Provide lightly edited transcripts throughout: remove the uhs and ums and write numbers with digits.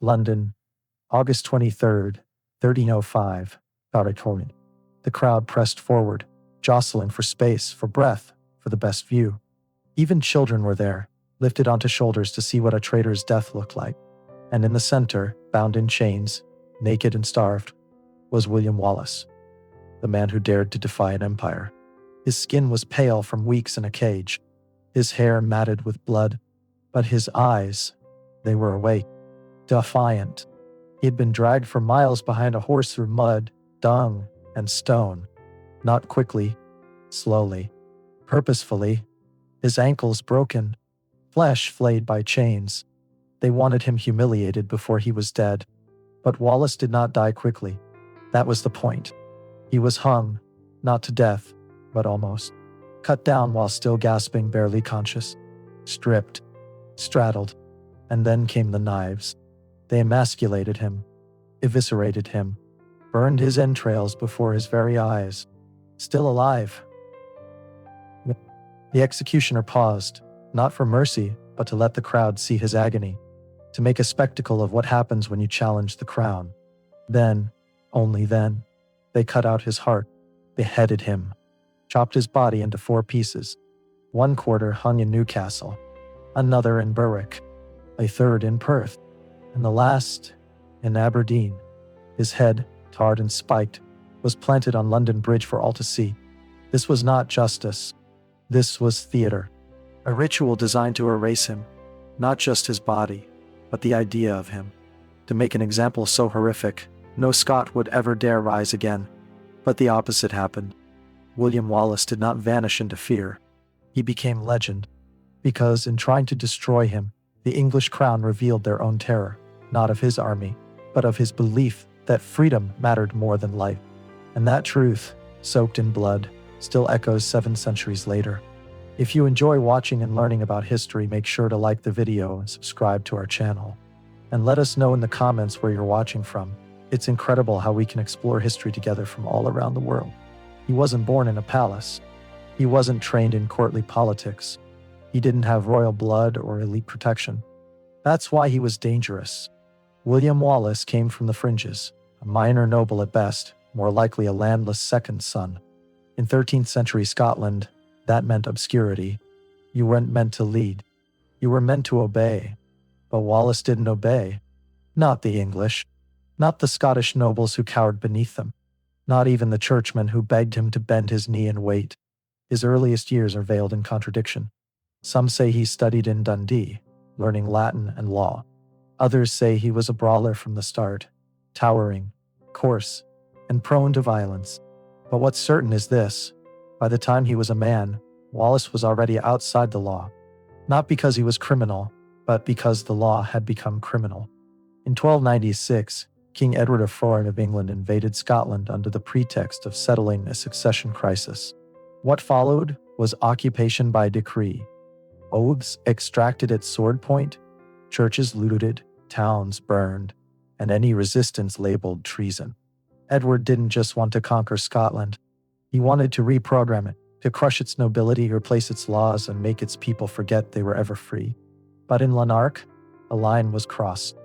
London, August 23rd, 1305, Auric. The crowd pressed forward, jostling for space, for breath, for the best view. Even children were there, lifted onto shoulders to see what a traitor's death looked like. And in the center, bound in chains, naked and starved, was William Wallace, the man who dared to defy an empire. His skin was pale from weeks in a cage, his hair matted with blood, but his eyes, they were awake, defiant. He had been dragged for miles behind a horse through mud, dung, and stone. Not quickly, slowly, purposefully, his ankles broken, flesh flayed by chains. They wanted him humiliated before he was dead. But Wallace did not die quickly. That was the point. He was hung, not to death, but almost. Cut down while still gasping, barely conscious. Stripped, straddled, and then came the knives. They emasculated him, eviscerated him, burned his entrails before his very eyes. Still alive. The executioner paused, not for mercy, but to let the crowd see his agony, to make a spectacle of what happens when you challenge the crown. Then, only then, they cut out his heart, beheaded him, chopped his body into 4 pieces. One quarter hung in Newcastle, another in Berwick, a third in Perth, and the last in Aberdeen. His head, tarred and spiked, was planted on London Bridge for all to see. This was not justice. This was theater, a ritual designed to erase him, not just his body, but the idea of him. To make an example so horrific, no Scot would ever dare rise again. But the opposite happened. William Wallace did not vanish into fear. He became legend, because in trying to destroy him, the English crown revealed their own terror, not of his army, but of his belief that freedom mattered more than life. And that truth, soaked in blood, still echoes 7 centuries later. If you enjoy watching and learning about history, make sure to like the video and subscribe to our channel. And let us know in the comments where you're watching from. It's incredible how we can explore history together from all around the world. He wasn't born in a palace. He wasn't trained in courtly politics. He didn't have royal blood or elite protection. That's why he was dangerous. William Wallace came from the fringes, a minor noble at best, more likely a landless second son. In 13th century Scotland, that meant obscurity. You weren't meant to lead. You were meant to obey. But Wallace didn't obey. Not the English. Not the Scottish nobles who cowered beneath them. Not even the churchmen who begged him to bend his knee and wait. His earliest years are veiled in contradiction. Some say he studied in Dundee, learning Latin and law. Others say he was a brawler from the start, towering, coarse, and prone to violence. But what's certain is this: by the time he was a man, Wallace was already outside the law. Not because he was criminal, but because the law had become criminal. In 1296, King Edward IV of England invaded Scotland under the pretext of settling a succession crisis. What followed was occupation by decree. Oaths extracted at sword point, churches looted, towns burned, and any resistance labeled treason. Edward didn't just want to conquer Scotland. He wanted to reprogram it, to crush its nobility, replace its laws, and make its people forget they were ever free. But in Lanark, a line was crossed.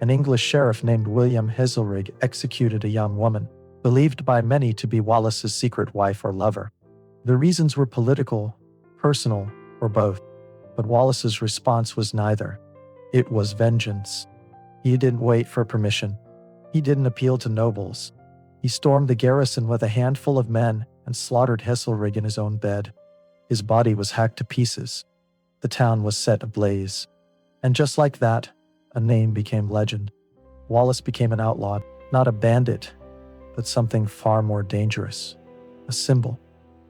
An English sheriff named William Heselrigg executed a young woman, believed by many to be Wallace's secret wife or lover. The reasons were political, personal, or both. But Wallace's response was neither. It was vengeance. He didn't wait for permission. He didn't appeal to nobles. He stormed the garrison with a handful of men and slaughtered Heselrigg in his own bed. His body was hacked to pieces. The town was set ablaze. And just like that, a name became legend. Wallace became an outlaw, not a bandit, but something far more dangerous. A symbol.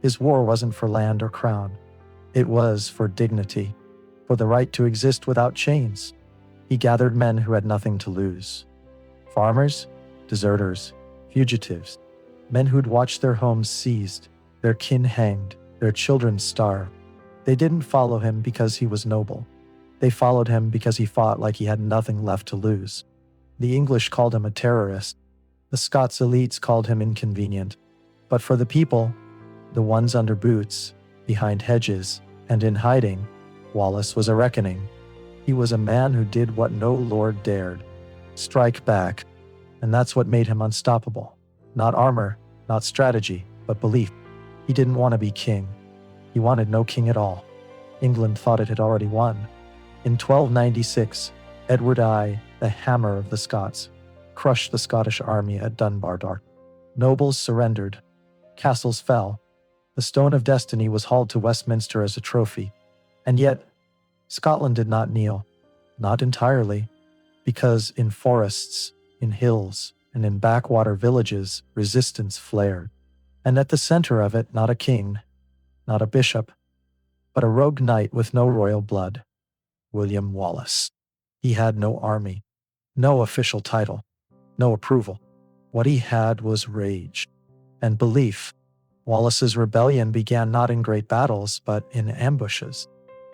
His war wasn't for land or crown. It was for dignity, for the right to exist without chains. He gathered men who had nothing to lose. Farmers, deserters, fugitives, men who'd watched their homes seized, their kin hanged, their children starved. They didn't follow him because he was noble. They followed him because he fought like he had nothing left to lose. The English called him a terrorist. The Scots elites called him inconvenient. But for the people, the ones under boots, behind hedges, and in hiding, Wallace was a reckoning. He was a man who did what no lord dared. strike back. And that's what made him unstoppable. Not armor, not strategy, but belief. He didn't want to be king. He wanted no king at all. England thought it had already won. In 1296, Edward I, the Hammer of the Scots, crushed the Scottish army at Dunbarton. Nobles surrendered. Castles fell. The Stone of Destiny was hauled to Westminster as a trophy. And yet, Scotland did not kneel. Not entirely. Because in forests, in hills, and in backwater villages, resistance flared. And at the center of it, not a king, not a bishop, but a rogue knight with no royal blood, William Wallace. He had no army, no official title, no approval. What he had was rage and belief. Wallace's rebellion began not in great battles, but in ambushes.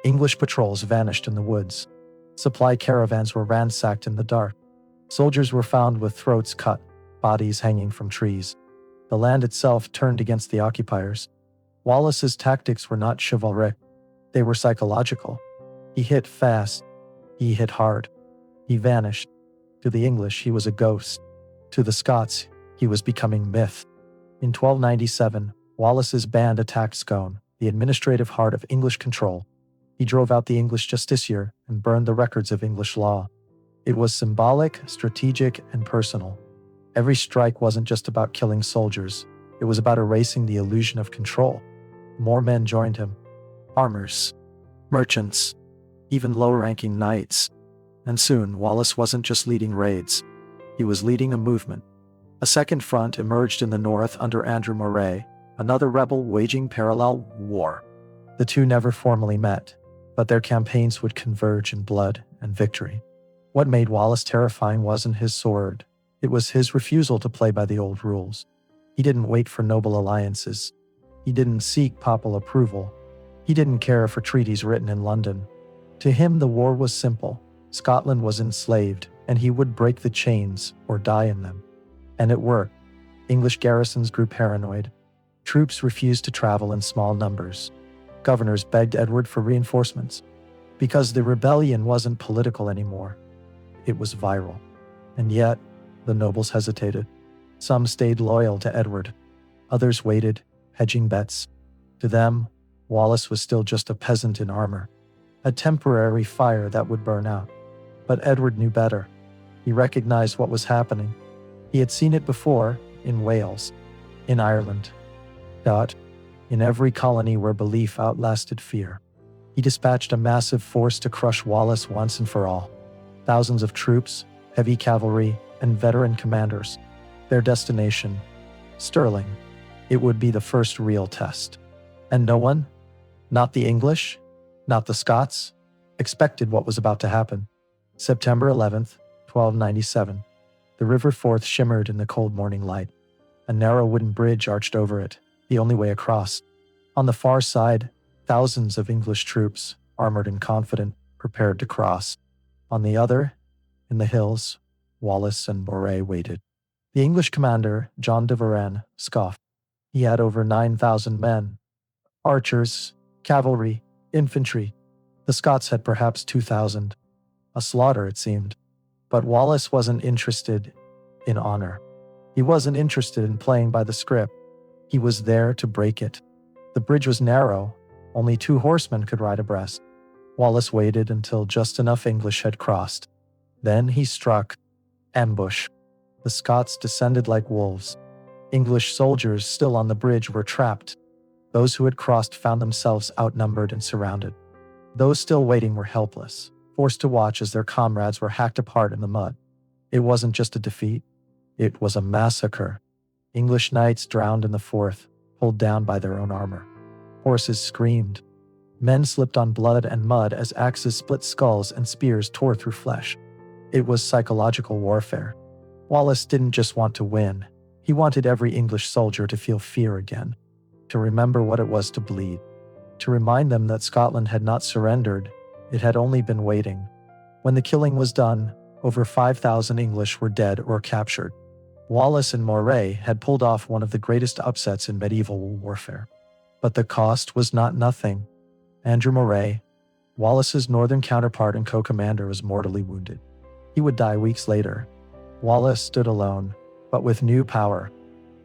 English patrols vanished in the woods. Supply caravans were ransacked in the dark. Soldiers were found with throats cut, bodies hanging from trees. The land itself turned against the occupiers. Wallace's tactics were not chivalric. They were psychological. He hit fast. He hit hard. He vanished. To the English, he was a ghost. To the Scots, he was becoming myth. In 1297, Wallace's band attacked Scone, the administrative heart of English control. He drove out the English justiciar and burned the records of English law. It was symbolic, strategic, and personal. Every strike wasn't just about killing soldiers. It was about erasing the illusion of control. More men joined him. Farmers, merchants, even low-ranking knights. And soon, Wallace wasn't just leading raids. He was leading a movement. A second front emerged in the north under Andrew Moray, another rebel waging parallel war. The two never formally met, but their campaigns would converge in blood and victory. What made Wallace terrifying wasn't his sword. It was his refusal to play by the old rules. He didn't wait for noble alliances. He didn't seek papal approval. He didn't care for treaties written in London. To him, the war was simple. Scotland was enslaved, and he would break the chains or die in them. And it worked. English garrisons grew paranoid. Troops refused to travel in small numbers. Governors begged Edward for reinforcements. Because the rebellion wasn't political anymore. It was viral. And yet, the nobles hesitated. Some stayed loyal to Edward. Others waited, hedging bets. To them, Wallace was still just a peasant in armor. A temporary fire that would burn out. But Edward knew better. He recognized what was happening. He had seen it before, in Wales, in Ireland. In every colony where belief outlasted fear. He dispatched a massive force to crush Wallace once and for all. Thousands of troops, heavy cavalry, and veteran commanders. Their destination, Stirling. It would be the first real test. And no one, not the English, not the Scots, expected what was about to happen. September 11th, 1297. The River Forth shimmered in the cold morning light. A narrow wooden bridge arched over it, the only way across. On the far side, thousands of English troops, armored and confident, prepared to cross. On the other, in the hills, Wallace and Moray waited. The English commander, John de Varenne, scoffed. He had over 9,000 men. Archers, cavalry, infantry. The Scots had perhaps 2,000. A slaughter, it seemed. But Wallace wasn't interested in honor. He wasn't interested in playing by the script. He was there to break it. The bridge was narrow. Only 2 horsemen could ride abreast. Wallace waited until just enough English had crossed. Then he struck. Ambush. The Scots descended like wolves. English soldiers still on the bridge were trapped. Those who had crossed found themselves outnumbered and surrounded. Those still waiting were helpless, forced to watch as their comrades were hacked apart in the mud. It wasn't just a defeat. It was a massacre. English knights drowned in the Forth, pulled down by their own armor. Horses screamed. Men slipped on blood and mud as axes split skulls and spears tore through flesh. It was psychological warfare. Wallace didn't just want to win. He wanted every English soldier to feel fear again, to remember what it was to bleed, to remind them that Scotland had not surrendered, it had only been waiting. When the killing was done, over 5,000 English were dead or captured. Wallace and Moray had pulled off one of the greatest upsets in medieval warfare. But the cost was not nothing. Andrew Moray, Wallace's northern counterpart and co-commander, was mortally wounded. He would die weeks later, Wallace stood alone, but with new power.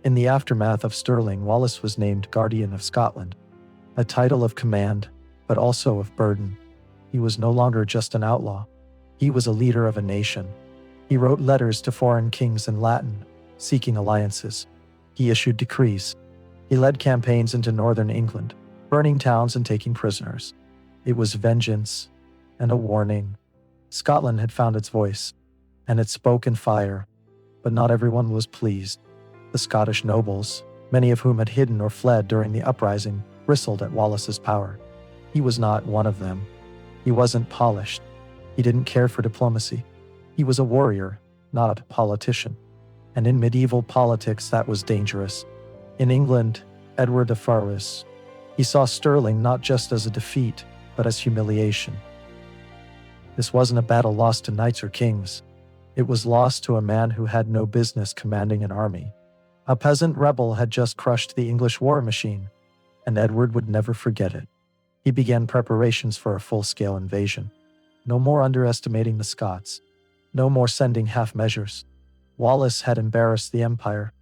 In the aftermath of Stirling, Wallace was named Guardian of Scotland, a title of command, but also of burden. He was no longer just an outlaw. He was a leader of a nation. He wrote letters to foreign kings in Latin, seeking alliances. He issued decrees. He led campaigns into northern England, burning towns and taking prisoners. It was vengeance and a warning. Scotland had found its voice, and it spoke in fire. But not everyone was pleased. The Scottish nobles, many of whom had hidden or fled during the uprising, bristled at Wallace's power. He was not one of them. He wasn't polished. He didn't care for diplomacy. He was a warrior, not a politician. And in medieval politics, that was dangerous. In England, Edward of Faris, he saw Stirling not just as a defeat, but as humiliation. This wasn't a battle lost to knights or kings. It was lost to a man who had no business commanding an army. A peasant rebel had just crushed the English war machine, and Edward would never forget it. He began preparations for a full-scale invasion. No more underestimating the Scots. No more sending half measures. Wallace had embarrassed the empire.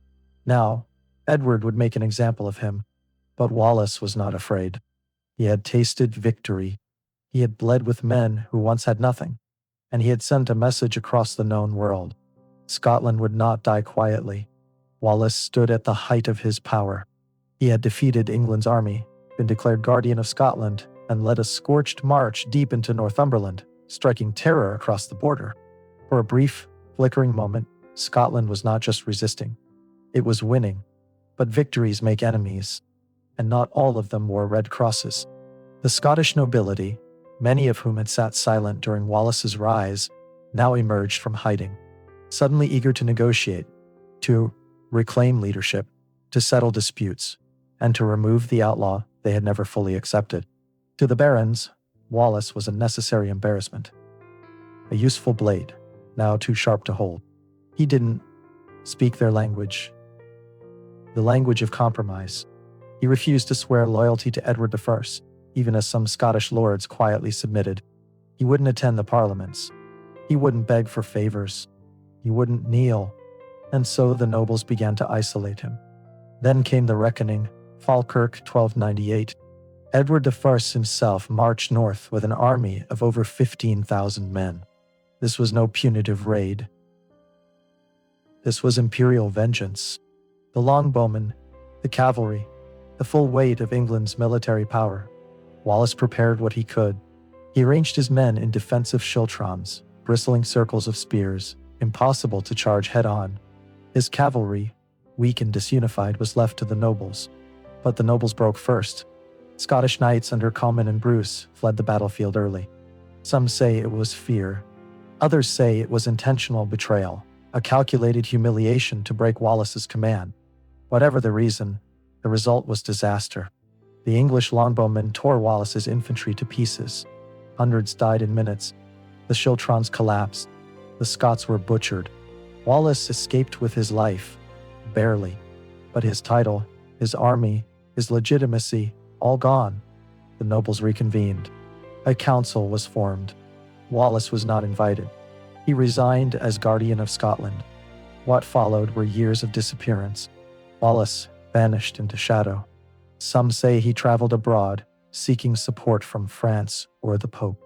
Now, Edward would make an example of him. But Wallace was not afraid. He had tasted victory. He had bled with men who once had nothing, and he had sent a message across the known world. Scotland would not die quietly. Wallace stood at the height of his power. He had defeated England's army, been declared Guardian of Scotland, and led a scorched march deep into Northumberland, striking terror across the border. For a brief, flickering moment, Scotland was not just resisting. It was winning. But victories make enemies, and not all of them wore red crosses. The Scottish nobility, many of whom had sat silent during Wallace's rise, now emerged from hiding, suddenly eager to negotiate, to reclaim leadership, to settle disputes, and to remove the outlaw they had never fully accepted. To the barons, Wallace was a necessary embarrassment, a useful blade, now too sharp to hold. He didn't speak their language, the language of compromise. He refused to swear loyalty to Edward I, even as some Scottish lords quietly submitted. He wouldn't attend the parliaments. He wouldn't beg for favors. He wouldn't kneel. And so the nobles began to isolate him. Then came the reckoning, Falkirk 1298. Edward I himself marched north with an army of over 15,000 men. This was no punitive raid. This was imperial vengeance. The longbowmen, the cavalry, the full weight of England's military power. Wallace prepared what he could. He arranged his men in defensive schiltrons, bristling circles of spears, impossible to charge head-on. His cavalry, weak and disunified, was left to the nobles. But the nobles broke first. Scottish knights under Comyn and Bruce fled the battlefield early. Some say it was fear. Others say it was intentional betrayal, a calculated humiliation to break Wallace's command. Whatever the reason, the result was disaster. The English longbowmen tore Wallace's infantry to pieces. Hundreds died in minutes. The schiltrons collapsed. The Scots were butchered. Wallace escaped with his life, barely. But his title, his army, his legitimacy, all gone. The nobles reconvened. A council was formed. Wallace was not invited. He resigned as Guardian of Scotland. What followed were years of disappearance. Wallace vanished into shadow. Some say he traveled abroad, seeking support from France or the Pope.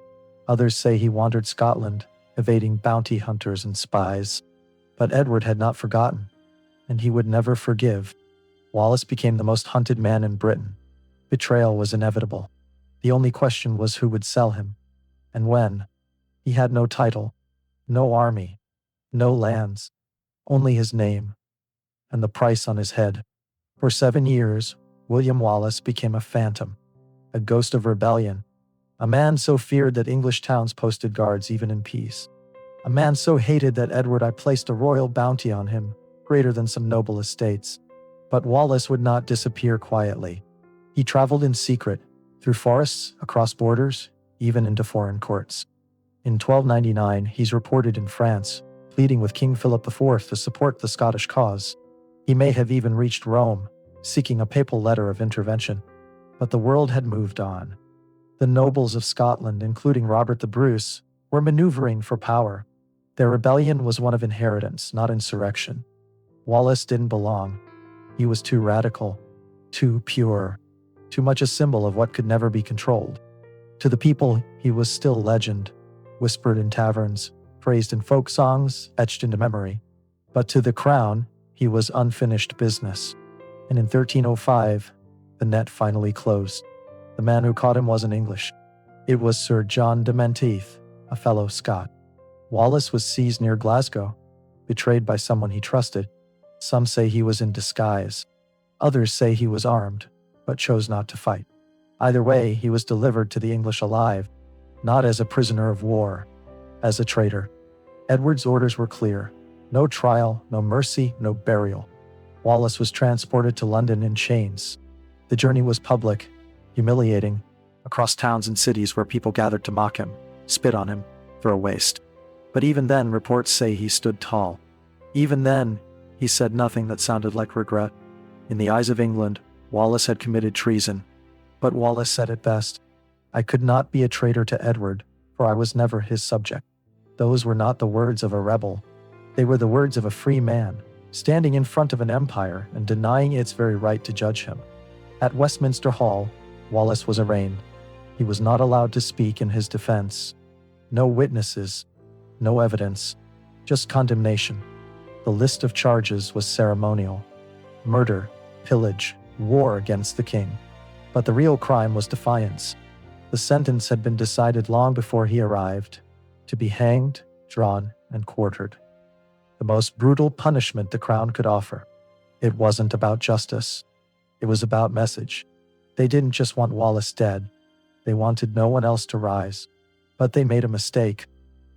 Others say he wandered Scotland, evading bounty hunters and spies. But Edward had not forgotten, and he would never forgive. Wallace became the most hunted man in Britain. Betrayal was inevitable. The only question was who would sell him, and when. He had no title, no army, no lands, only his name, and the price on his head. For 7 years, William Wallace became a phantom, a ghost of rebellion, a man so feared that English towns posted guards even in peace, a man so hated that Edward I placed a royal bounty on him, greater than some noble estates. But Wallace would not disappear quietly. He traveled in secret, through forests, across borders, even into foreign courts. In 1299, he's reported in France, pleading with King Philip IV to support the Scottish cause. He may have even reached Rome, seeking a papal letter of intervention. But the world had moved on. The nobles of Scotland, including Robert the Bruce, were maneuvering for power. Their rebellion was one of inheritance, not insurrection. Wallace didn't belong. He was too radical, too pure, too much a symbol of what could never be controlled. To the people, he was still legend, whispered in taverns, praised in folk songs, etched into memory. But to the crown, he was unfinished business. And in 1305, the net finally closed. The man who caught him wasn't English. It was Sir John de Menteith, a fellow Scot. Wallace was seized near Glasgow, betrayed by someone he trusted. Some say he was in disguise. Others say he was armed, but chose not to fight. Either way, he was delivered to the English alive, not as a prisoner of war, as a traitor. Edward's orders were clear. No trial, no mercy, no burial. Wallace was transported to London in chains. The journey was public, humiliating, across towns and cities where people gathered to mock him, spit on him, throw waste. But even then, reports say he stood tall. Even then, he said nothing that sounded like regret. In the eyes of England, Wallace had committed treason. But Wallace said it best. I could not be a traitor to Edward, for I was never his subject. Those were not the words of a rebel. They were the words of a free man, standing in front of an empire and denying its very right to judge him. At Westminster Hall, Wallace was arraigned. He was not allowed to speak in his defense. No witnesses, no evidence, just condemnation. The list of charges was ceremonial: murder, pillage, war against the king. But the real crime was defiance. The sentence had been decided long before he arrived, to be hanged, drawn, and quartered. The most brutal punishment the crown could offer. It wasn't about justice. It was about message. They didn't just want Wallace dead. They wanted no one else to rise. But they made a mistake.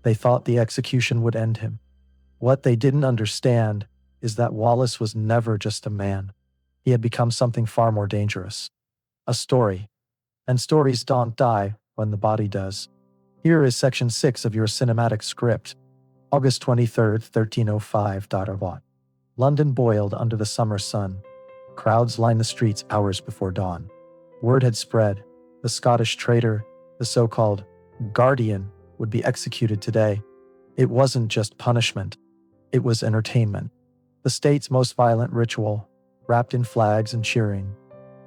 They thought the execution would end him. What they didn't understand is that Wallace was never just a man. He had become something far more dangerous. A story. And stories don't die when the body does. Here is section 6 of your cinematic script. August 23rd, 1305. London boiled under the summer sun. Crowds lined the streets hours before dawn. Word had spread. The Scottish traitor, the so-called guardian, would be executed today. It wasn't just punishment. It was entertainment. The state's most violent ritual, wrapped in flags and cheering.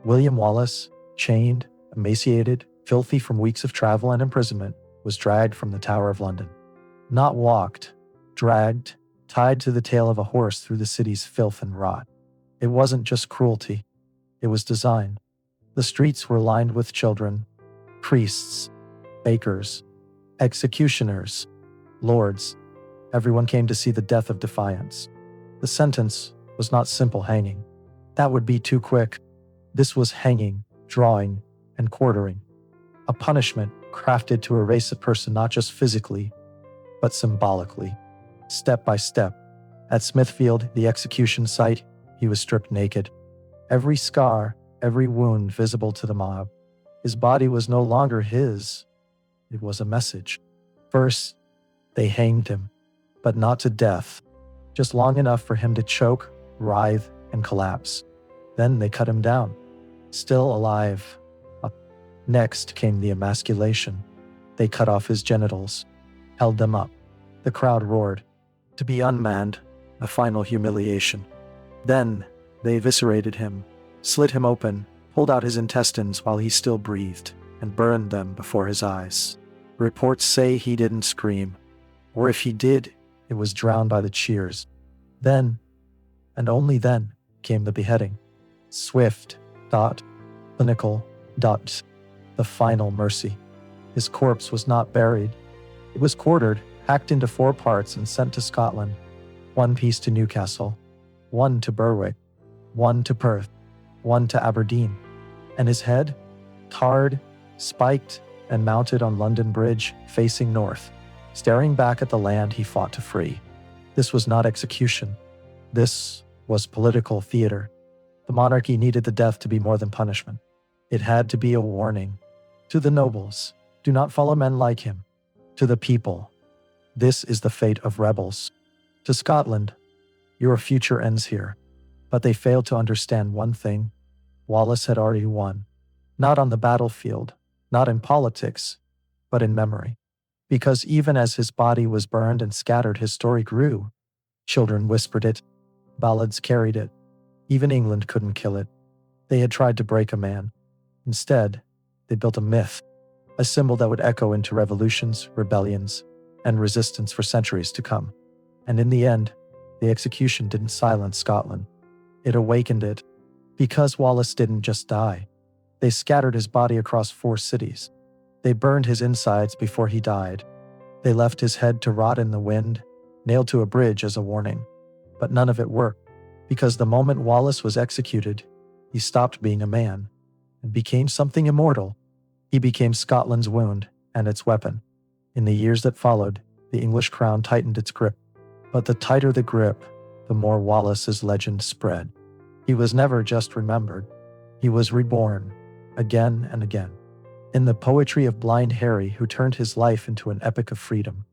William Wallace, chained, emaciated, filthy from weeks of travel and imprisonment, was dragged from the Tower of London. Not walked, dragged, tied to the tail of a horse through the city's filth and rot. It wasn't just cruelty. It was design. The streets were lined with children, priests, bakers, executioners, lords. Everyone came to see the death of defiance. The sentence was not simple hanging. That would be too quick. This was hanging, drawing, and quartering. A punishment crafted to erase a person not just physically, but symbolically, step by step. At Smithfield, the execution site, he was stripped naked. Every scar, every wound visible to the mob. His body was no longer his. It was a message. First, they hanged him, but not to death, just long enough for him to choke, writhe, and collapse. Then they cut him down, still alive. Next came the emasculation. They cut off his genitals, held them up. The crowd roared. To be unmanned, a final humiliation. Then they eviscerated him, slit him open, pulled out his intestines while he still breathed, and burned them before his eyes. Reports say he didn't scream, or if he did, it was drowned by the cheers. Then, and only then, came the beheading. Swift, clinical, the final mercy. His corpse was not buried. It was quartered, hacked into 4 parts and sent to Scotland. 1 piece to Newcastle, 1 to Berwick, 1 to Perth, 1 to Aberdeen. And his head? Tarred, spiked, and mounted on London Bridge, facing north, staring back at the land he fought to free. This was not execution. This was political theater. The monarchy needed the death to be more than punishment. It had to be a warning. To the nobles, do not follow men like him. To the people, this is the fate of rebels. To Scotland, your future ends here. But they failed to understand one thing. Wallace had already won. Not on the battlefield, not in politics, but in memory. Because even as his body was burned and scattered, his story grew. Children whispered it, ballads carried it. Even England couldn't kill it. They had tried to break a man. Instead, they built a myth, a symbol that would echo into revolutions, rebellions, and resistance for centuries to come. And in the end, the execution didn't silence Scotland. It awakened it. Because Wallace didn't just die. They scattered his body across 4 cities. They burned his insides before he died. They left his head to rot in the wind, nailed to a bridge as a warning. But none of it worked, because the moment Wallace was executed, he stopped being a man and became something immortal. He became Scotland's wound and its weapon. In the years that followed, the English crown tightened its grip. But the tighter the grip, the more Wallace's legend spread. He was never just remembered. He was reborn, again and again. In the poetry of Blind Harry, who turned his life into an epic of freedom.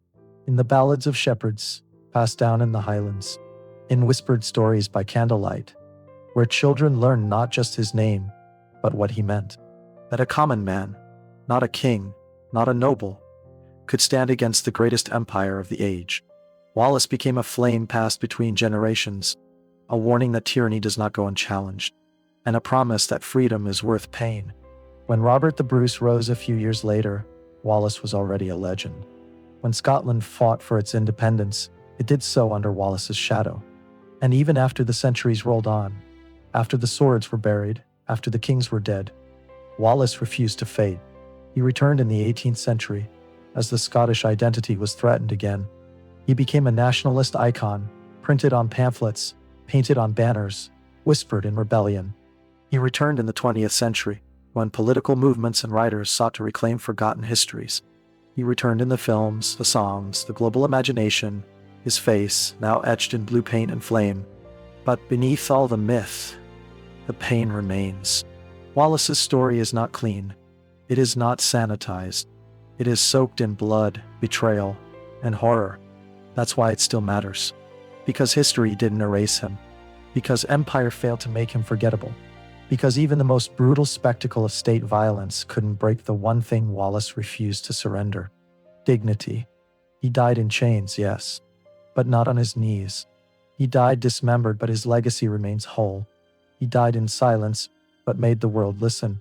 In the ballads of shepherds, passed down in the Highlands. In whispered stories by candlelight, where children learned not just his name, but what he meant. That a common man, not a king, not a noble, could stand against the greatest empire of the age. Wallace became a flame passed between generations, a warning that tyranny does not go unchallenged, and a promise that freedom is worth pain. When Robert the Bruce rose a few years later, Wallace was already a legend. When Scotland fought for its independence, it did so under Wallace's shadow. And even after the centuries rolled on, after the swords were buried, after the kings were dead, Wallace refused to fade. He returned in the 18th century, as the Scottish identity was threatened again. He became a nationalist icon, printed on pamphlets, painted on banners, whispered in rebellion. He returned in the 20th century, when political movements and writers sought to reclaim forgotten histories. He returned in the films, the songs, the global imagination, his face, now etched in blue paint and flame. But beneath all the myth, the pain remains. Wallace's story is not clean. It is not sanitized. It is soaked in blood, betrayal, and horror. That's why it still matters. Because history didn't erase him. Because empire failed to make him forgettable. Because even the most brutal spectacle of state violence couldn't break the one thing Wallace refused to surrender: dignity. He died in chains, yes, but not on his knees. He died dismembered, but his legacy remains whole. He died in silence, but made the world listen.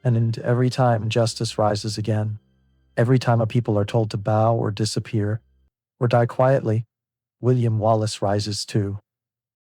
And every time justice rises again, every time a people are told to bow or disappear, or die quietly, William Wallace rises too.